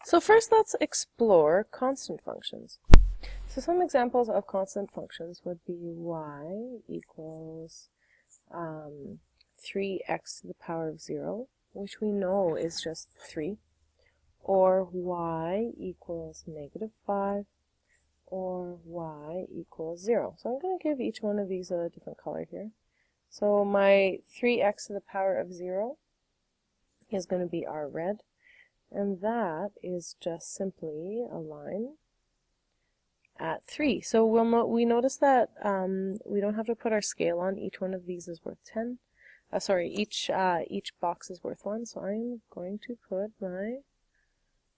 So first let's explore constant functions. So some examples of constant functions would be y equals 3x to the power of 0, which we know is just 3, or y equals -5, or y equals 0. So I'm going to give each one of these a different color here. So my 3x to the power of 0 is going to be our red, and that is just simply a line at 3. So we notice that we don't have to put our scale on. Each one of these is worth 10. Each box is worth 1. So I'm going to put my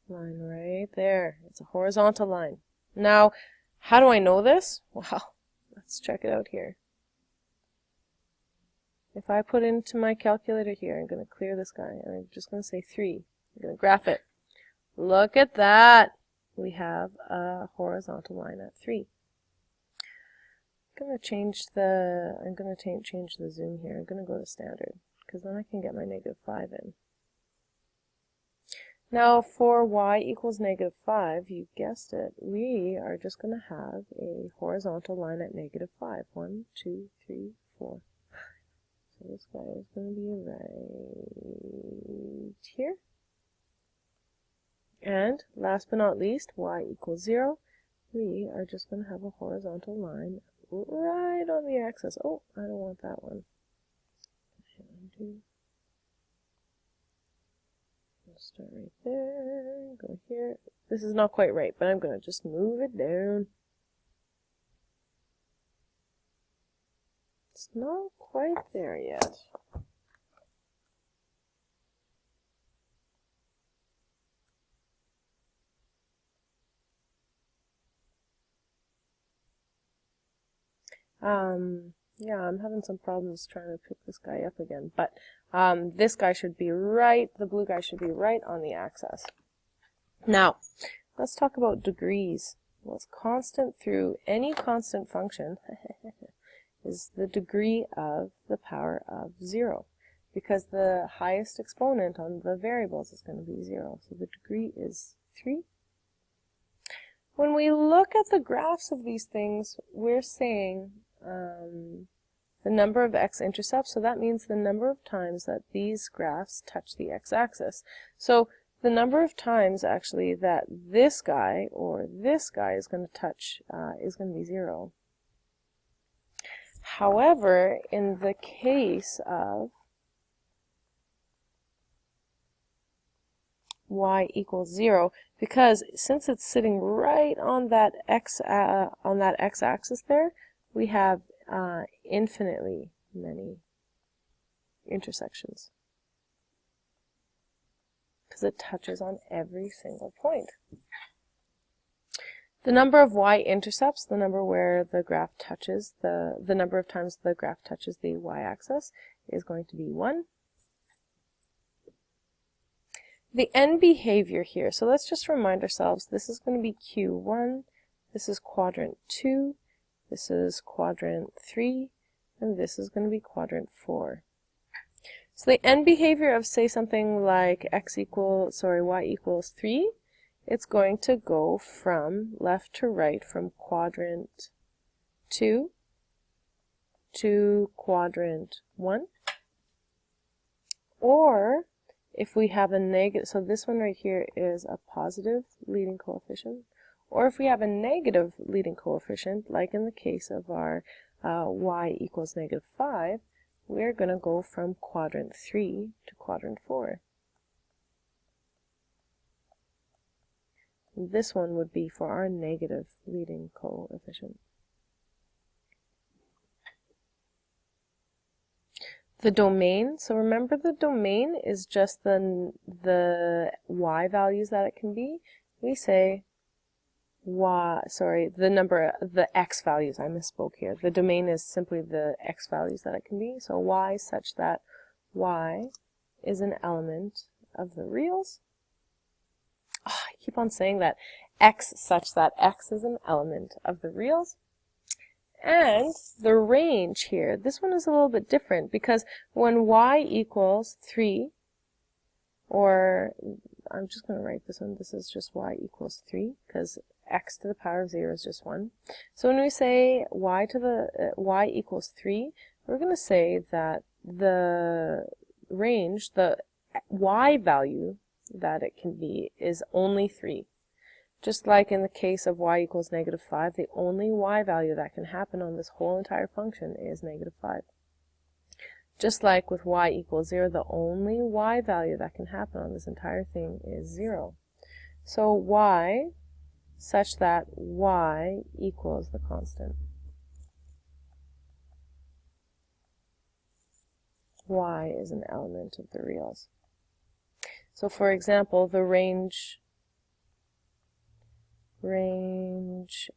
line right there. It's a horizontal line. Now, how do I know this? Well, let's check it out here. If I put into my calculator here, I'm going to clear this guy, and I'm just going to say 3. I'm going to graph it. Look at that. We have a horizontal line at 3. I'm going to change the zoom here. I'm going to go to standard, because then I can get my -5 in. Now for y equals -5, you guessed it, we are just going to have a horizontal line at -5. 1, 2, 3, 4. So this guy is going to be right here. And last but not least, y equals 0. We are just going to have a horizontal line right on the axis. Oh, I don't want that one. Start right there, go here. This is not quite right, but I'm going to just move it down. It's not quite there yet. Yeah, I'm having some problems trying to pick this guy up again, but this guy should be right, the blue guy should be right on the axis. Now, let's talk about degrees. What's constant through any constant function is the degree of the power of 0, because the highest exponent on the variables is going to be 0, so the degree is 3. When we look at the graphs of these things, we're saying the number of x-intercepts, so that means the number of times that these graphs touch the x-axis. So the number of times actually that this guy or this guy is going to touch is going to be 0. However, in the case of y equals 0, because since it's sitting right on that x-axis there, we have infinitely many intersections, because it touches on every single point. The number of y-intercepts, the number where the graph touches, the number of times the graph touches the y-axis, is going to be 1. The end behavior here, so let's just remind ourselves, this is going to be Q1, this is quadrant 2, this is quadrant 3, and this is going to be quadrant 4. So the end behavior of, say, something like y equals 3, it's going to go from left to right, from quadrant 2 to quadrant 1. Or if we have a negative, so this one right here is a positive leading coefficient, or if we have a negative leading coefficient, like in the case of our y equals -5, we're going to go from quadrant 3 to quadrant 4. This one would be for our negative leading coefficient. The domain, so remember the domain is just the y values that it can be. We say the x values, I misspoke here. The domain is simply the x values that it can be. So y such that y is an element of the reals. Oh, I keep on saying that. X such that x is an element of the reals. And the range here, this one is a little bit different, because when y equals 3, or I'm just going to write this one. This is just y equals 3 because x to the power of 0 is just 1. So when we say y equals 3, we're going to say that the range, the y value that it can be is only 3. Just like in the case of y equals negative 5, the only y value that can happen on this whole entire function is negative 5. Just like with y equals 0, the only y value that can happen on this entire thing is 0. So y such that y equals the constant. Y is an element of the reals. So for example, the range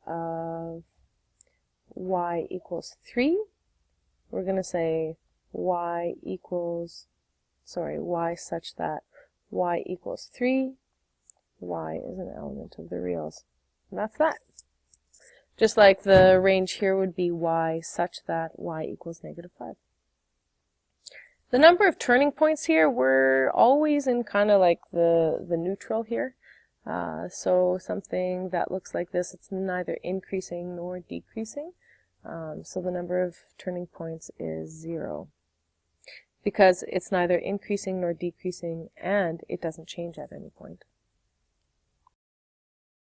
of y equals 3, we're going to say y such that y equals 3, y is an element of the reals. And that's that. Just like the range here would be y such that y equals negative 5. The number of turning points here, we're always in kind of like the neutral here. So something that looks like this, it's neither increasing nor decreasing. So the number of turning points is 0. Because it's neither increasing nor decreasing, and it doesn't change at any point.